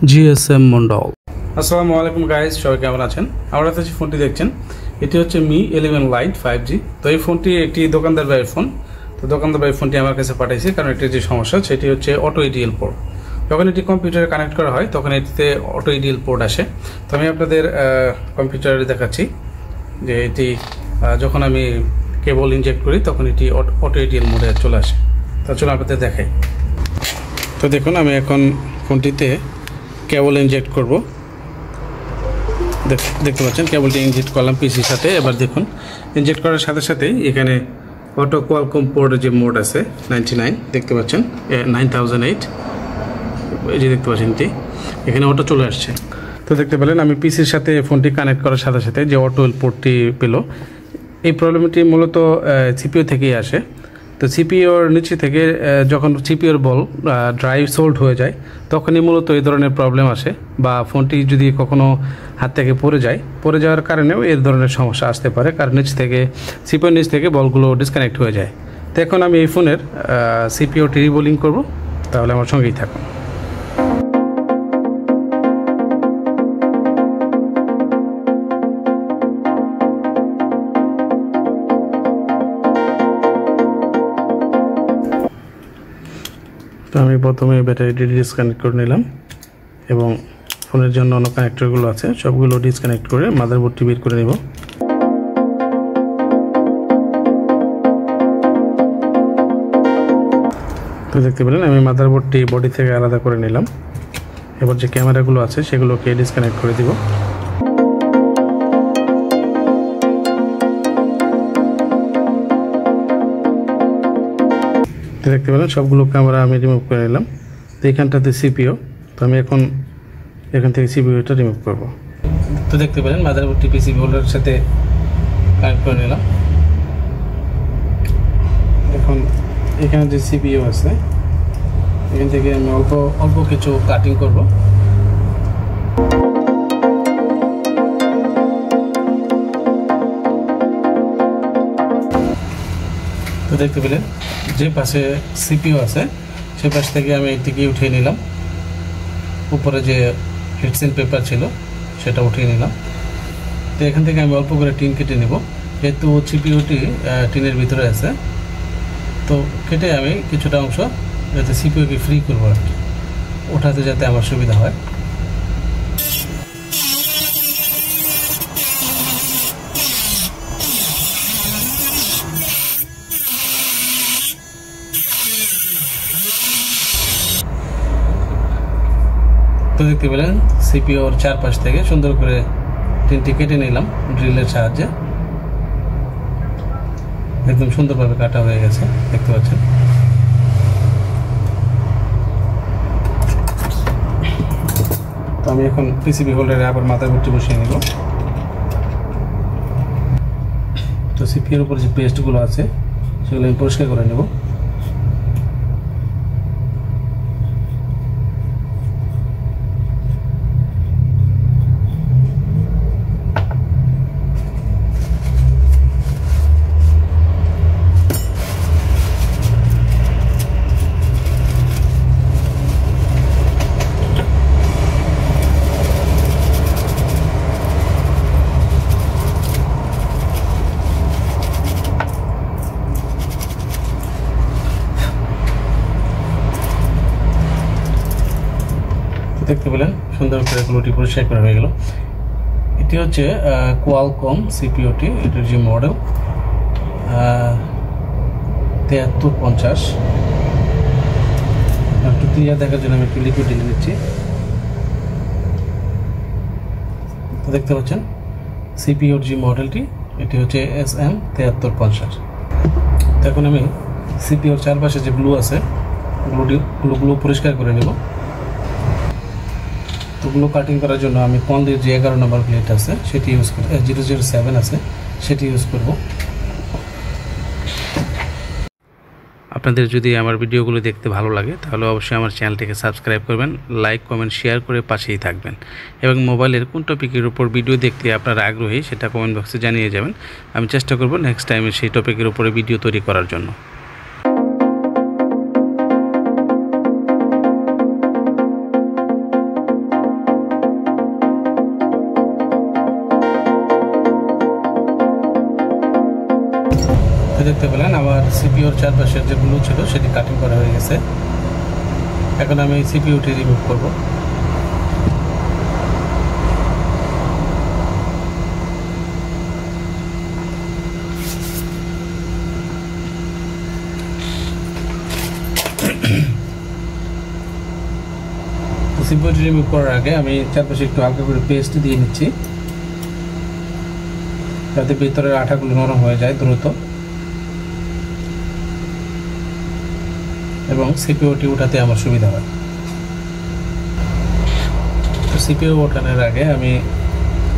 GSM Mondal. আসসালামু আলাইকুম guys, সবাই কেমন আছেন? আমার কাছে যে ফোনটি দেখছেন এটি হচ্ছে Mi 11 Lite 5G। তো এই ফোনটি একটি দোকানদার ভাইয়ের ফোন। তো দোকানদার ভাই ফোনটি আমার কাছে পাঠাইছে, কারণ এটির যে সমস্যা সেটি হচ্ছে অটো ইডিএল পোর্ট। যখন এটি কম্পিউটারে কানেক্ট করা হয় তখন এটিতে অটো ইডিএল পোর্ট আসে। তো আমি আপনাদের কম্পিউটারে দেখাচ্ছি যে এটি যখন আমি কেবল ইনজেক্ট করি তখন এটি অটো ইডিএল মোডে চলে আসে। তো চলুন আপনাদের দেখাই। তো দেখুন, আমি এখন ফোনটিতে কেবল ইনজেক্ট করব। দেখতে পাচ্ছেন কেবলটি ইনজেক্ট করলাম পিসির সাথে। এবার দেখুন, ইনজেক্ট করার সাথে সাথেই এখানে অটো কোয়ালকম পোর্টের যে মোড আছে 99, দেখতে পাচ্ছেন 9008, এই যে দেখতে পাচ্ছেন এটি এখানে অটো চলে আসছে। তো দেখতে পেলেন আমি পিসির সাথে ফোনটি কানেক্ট করার সাথে সাথে যে অটো পোর্টটি পেল। এই প্রবলেমটি মূলত সিপিইউ থেকেই আসে। তো সিপিইউর নিচে থেকে যখন সিপিইউর বল ড্রাইভ সোল্ড হয়ে যায় তখনই মূলত এই ধরনের প্রবলেম আসে, বা ফোনটি যদি কখনও হাত থেকে পড়ে যাওয়ার কারণেও এই ধরনের সমস্যা আসতে পারে, কারণ নিচ থেকে সিপিইউর নিচ থেকে বলগুলো ডিসকানেক্ট হয়ে যায়। তো এখন আমি এই ফোনের সিপিইউটি রিবোলিং করব, তাহলে আমার সঙ্গেই থাকুন। তো আমি প্রথমে ব্যাটারিটি ডিসকানেক্ট করে নিলাম এবং ফোনের জন্য অন্য কানেক্টরগুলো আছে সবগুলো ডিসকানেক্ট করে মাদারবোর্ডটি বের করে নেব। তো দেখতে পেলেন আমি মাদারবোর্ডটি বডি থেকে আলাদা করে নিলাম। এবার যে ক্যামেরাগুলো আছে সেগুলোকে ডিসকানেক্ট করে দিব। দেখতে পেলেন সবগুলো ক্যামেরা আমি রিমুভ করে নিলাম। তো এখানটাতে সিপিইউ, তো আমি এখান থেকে সিপিইউটা রিমুভ করব। তো দেখতে পেলেন মাদারবোর্ডটি পিসিবি হোল্ডারের সাথে কানেক্ট করে নিলাম। এখন এখানে যে সিপিইউ আছে এখান থেকে আমি অল্প কিছু কাটিং করব। তো দেখতে পেলেন যে পাশে সিপিইউ আছে সেই পাশ থেকে আমি এটিকে উঠিয়ে নিলাম। উপরে যে হেডসেট পেপার ছিল সেটা উঠিয়ে নিলাম। তো এখান থেকে আমি অল্প করে টিন কেটে নেব, যেহেতু সিপিইউটি টিনের ভিতরে আছে। তো কেটে আমি কিছুটা অংশ যাতে সিপিইউকে ফ্রি করবো আর কি, ওঠাতে যাতে আমার সুবিধা হয়। তো দেখতে পেলেন সিপিইউর চারপাশ থেকে সুন্দর করে টিনটি কেটে নিলাম ড্রিলের সাহায্যে। একদম সুন্দরভাবে কাটা হয়ে গেছে, দেখতে পাচ্ছেন। তো আমি এখন পিসিবি হোল্ডারে আবার মাদারবোর্ডটি বসিয়ে নিব। তো সিপিইউর উপর যে পেস্টগুলো আছে সেগুলো আমি পরিষ্কার করে নেব। দেখতে পেলেন সুন্দর করে এগুলোটি পরিষ্কার করা হয়ে গেল। এটি হচ্ছে কোয়ালকম সিপিইউটি, এটার যে মডেল 7350। একটু ক্লিয়ার দেখার জন্য আমি একটু লিকুইড ঢেলে নিচ্ছি। তো দেখতে পাচ্ছেন সিপিইউর যে মডেলটি এটি হচ্ছে SM7350। তো এখন আমি সিপিইউর চারপাশে যে গ্লু আছে গ্লু পরিষ্কার করে নেব। ওগুলো কাটিং করার জন্য আমি কনলির যে 11 নম্বর প্লেট আছে সেটি ইউজ করব, 007 আছে সেটি ইউজ করব। আপনাদের যদি আমার ভিডিওগুলো দেখতে ভালো লাগে তাহলে অবশ্যই আমার চ্যানেলটিকে সাবস্ক্রাইব করবেন, লাইক কমেন্ট শেয়ার করে পাশেই থাকবেন, এবং মোবাইলের কোন টপিকের উপর ভিডিও দেখতে আপনারা আগ্রহী সেটা কমেন্ট বক্সে জানিয়ে যাবেন। আমি চেষ্টা করব নেক্সট টাইমে সেই টপিকের উপরে ভিডিও তৈরি করার জন্য। দেখতে পেলেন আমার সিপিইউর চারপাশের যে গ্লু ছিল সেটি কাটিং করা হয়ে গেছে। এখন আমি সিপিইউটি রিমুভ করব। সিপিইউটি রিমুভ করার আগে আমি চারপাশে একটু হালকা করে পেস্ট দিয়ে নিচ্ছি, যাতে ভিতরের আঠাগুলো নরম হয়ে যায় দ্রুত এবং সিপিইউটি উঠাতে আমার সুবিধা হয়। তো সিপিইউ ওঠানোর আগে আমি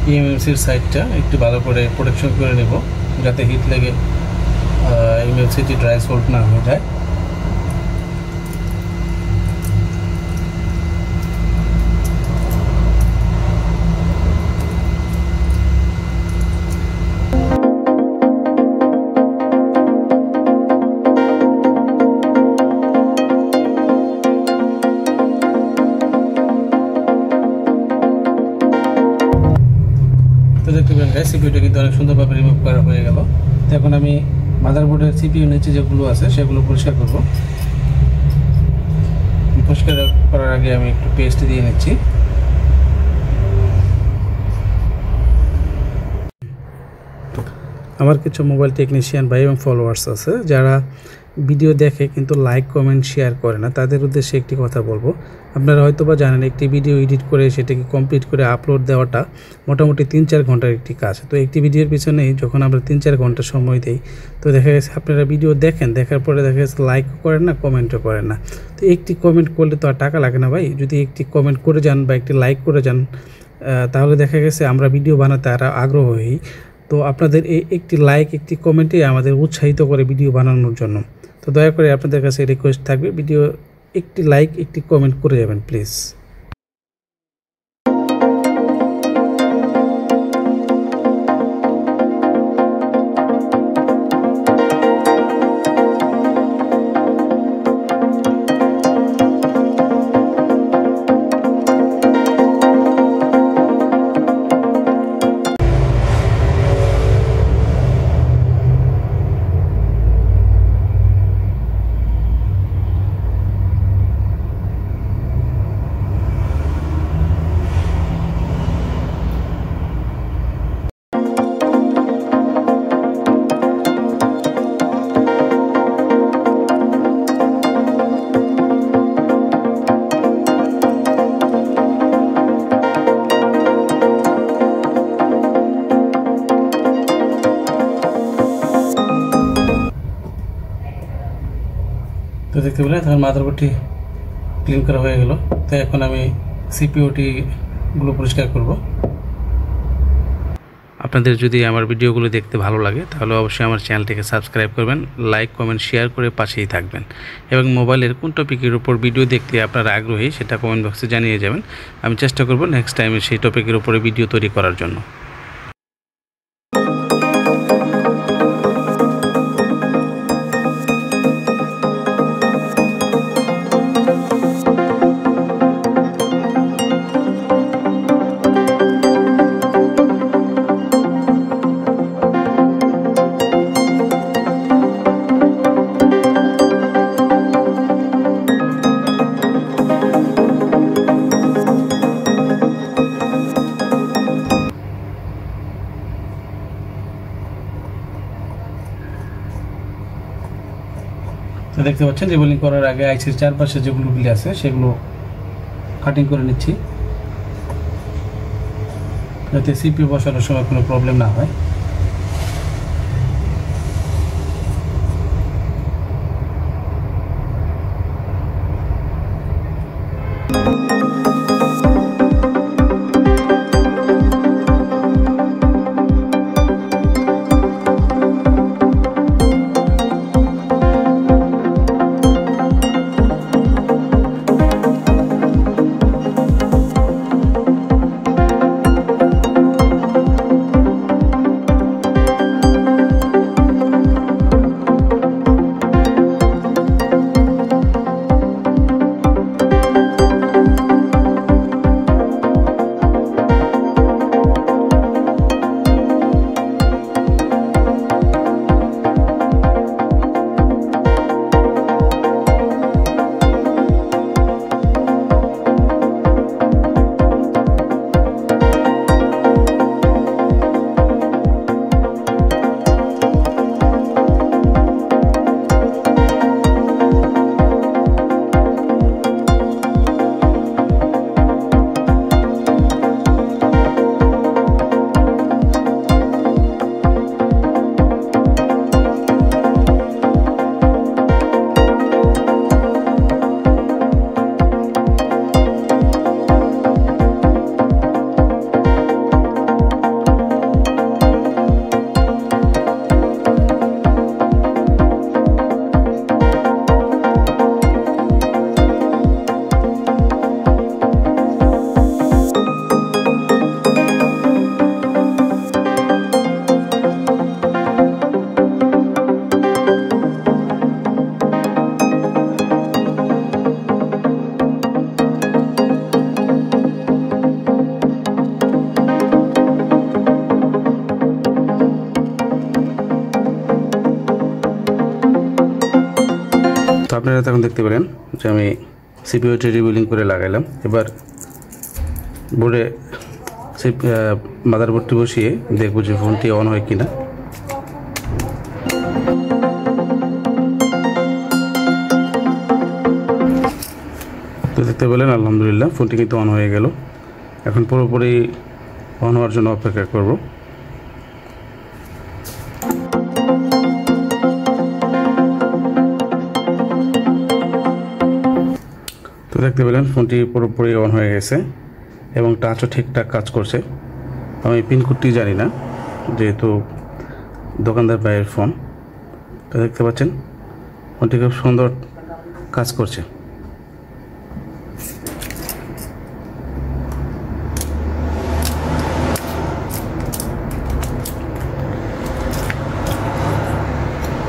ইএমএমসির সাইডটা একটু ভালো করে প্রোটেকশন করে নেব, যাতে হিট লেগে ইএমএমসিটি ড্রাই সোল্ড না হয়ে যায়। তো দেখতে পেলেন গাইস, সিপিইউটা কিন্তু অনেক সুন্দরভাবে রিমুভ করা হয়ে গেল। তো এখন আমি মাদারবোর্ডের সিপিইউ নিচে যেগুলো আছে সেগুলো পরিষ্কার করব। পরিষ্কার করার আগে আমি একটু পেস্ট দিয়ে নিচ্ছি। আমার কিছু মোবাইল টেকনিশিয়ান ভাই এবং ফলোয়ার্স আছে যারা ভিডিও দেখে কিন্তু লাইক কমেন্ট শেয়ার করে না। তাদের উদ্দেশ্যে একটি কথা বলবো, আপনারা হয়তো বা জানেন একটি ভিডিও এডিট করে সেটাকে কমপ্লিট করে আপলোড দেওয়াটা মোটামুটি 3-4 ঘন্টার একটি কাজ। তো একটি ভিডিওর পিছনেই যখন আমরা 3-4 ঘন্টা সময় দিই, তো দেখা গেছে আপনারা ভিডিও দেখেন, দেখার পরে দেখা গেছে লাইকও করেন না, কমেন্টও করেন না। তো একটি কমেন্ট করলে তো আর টাকা লাগে না ভাই। যদি একটি কমেন্ট করে যান বা একটি লাইক করে যান, তাহলে দেখা গেছে আমরা ভিডিও বানাতে আর আগ্রহ হই। তো আপনাদের এই একটি লাইক একটি কমেন্টই আমাদের উৎসাহিত করে ভিডিও বানানোর জন্য। তো দয়া করে আপনাদের কাছে রিকোয়েস্ট থাকবে, ভিডিও একটি লাইক একটি কমেন্ট করে যাবেন প্লিজ। তো দেখতে পেলেন তখন মাদারবোর্ডটি ক্লিন করা হয়ে গেল। তো এখন আমি সিপিইউটিগুলো পরিষ্কার করব। আপনাদের যদি আমার ভিডিওগুলো দেখতে ভালো লাগে তাহলে অবশ্যই আমার চ্যানেলটিকে সাবস্ক্রাইব করবেন, লাইক কমেন্ট শেয়ার করে পাশেই থাকবেন এবং মোবাইলের কোন টপিকের উপর ভিডিও দেখতে আপনারা আগ্রহী সেটা কমেন্ট বক্সে জানিয়ে যাবেন। আমি চেষ্টা করব নেক্সট টাইমে সেই টপিকের উপরে ভিডিও তৈরি করার জন্য। তো দেখতে পাচ্ছেন রিবোলিং করার আগে আইসির চারপাশে যে গ্লুগুলি আছে সেগুলো কাটিং করে নিচ্ছি, যাতে সিপিইউ বসানোর সময় কোনো প্রবলেম না হয়। আপনারা তখন দেখতে পেলেন যে আমি সিপিইউটি রিবিলিং করে লাগাইলাম। এবার বোর্ডে মাদারবোর্ডটি বসিয়ে দেখব যে ফোনটি অন হয় কিনা। তো দেখতে পেলেন আলহামদুলিল্লাহ ফোনটি কিন্তু অন হয়ে গেল। এখন পুরোপুরি অন হওয়ার জন্য অপেক্ষা করব। তো দেখতে পেলেন ফোনটি পুরোপুরি অন হয়ে গেছে এবং টাচও ঠিকঠাক কাজ করছে। আমি পিনকোডটি জানি না, যেহেতু দোকানদার ভাইয়ের ফোন। তো দেখতে পাচ্ছেন ফোনটি খুব সুন্দর কাজ করছে।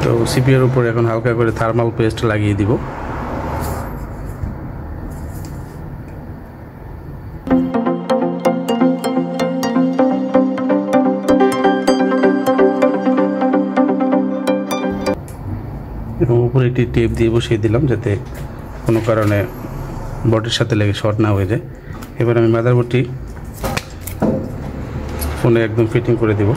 তো সিপিইউর উপরে এখন হালকা করে থার্মাল পেস্ট লাগিয়ে দিব। এবং উপরে একটি টেপ দিয়ে বসিয়ে দিলাম যাতে কোনো কারণে বোর্ডের সাথে লেগে শর্ট না হয়ে যায়। এবার আমি মাদারবোর্ডটি ফোনে একদম ফিটিং করে দেব।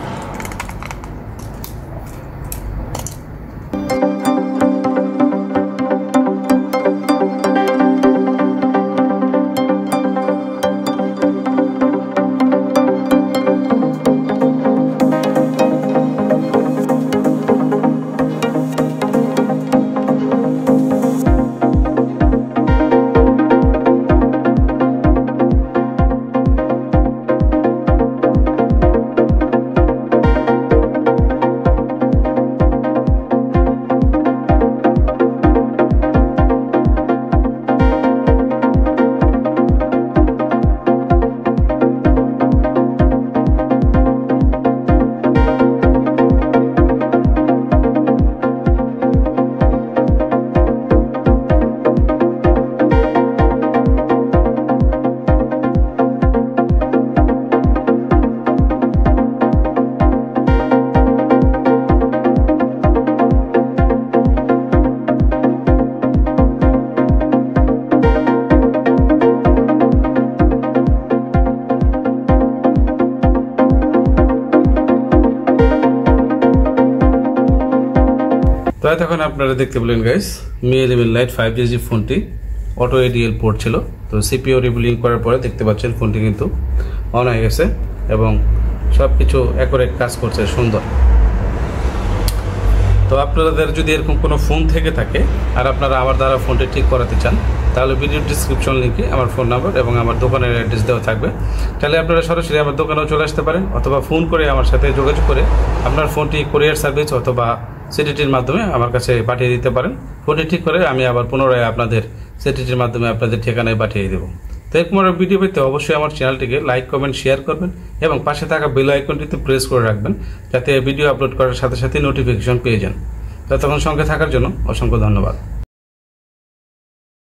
তো তখন আপনারা দেখতে পেলেন গাইস Mi 11 Lite 5G ফোনটি অটো এডিএল পোর্ট ছিল। তো সিপিইউ রিবুলিং করার পরে দেখতে পাচ্ছেন ফোনটি কিন্তু অন হয়ে গেছে এবং সব কিছু অ্যাকুরেট কাজ করছে সুন্দর। তো আপনাদের যদি এরকম কোনো ফোন থেকে থাকে আর আপনারা আমার দ্বারা ফোনটি ঠিক করাতে চান, তাহলে ভিডিও ডিসক্রিপশন লিঙ্কে আমার ফোন নাম্বার এবং আমার দোকানের অ্যাড্রেস দেওয়া থাকবে। তাহলে আপনারা সরাসরি আমার দোকানেও চলে আসতে পারেন অথবা ফোন করে আমার সাথে যোগাযোগ করে আপনার ফোনটি কুরিয়ার সার্ভিস অথবা সিটিটির মাধ্যমে আমার কাছে পাঠিয়ে দিতে পারেন। ফোনটি ঠিক করে আমি আবার পুনরায় আপনাদের সিটিটির মাধ্যমে আপনাদের ঠিকানায় পাঠিয়ে দেবো। তো এরকম ভিডিও পেতে অবশ্যই আমার চ্যানেলটিকে লাইক, কমেন্ট, শেয়ার করবেন এবং পাশে থাকা বেল আইকনটিতে প্রেস করে রাখবেন যাতে ভিডিও আপলোড করার সাথে সাথে নোটিফিকেশন পেয়ে যান। ততক্ষণ সঙ্গে থাকার জন্য অসংখ্য ধন্যবাদ।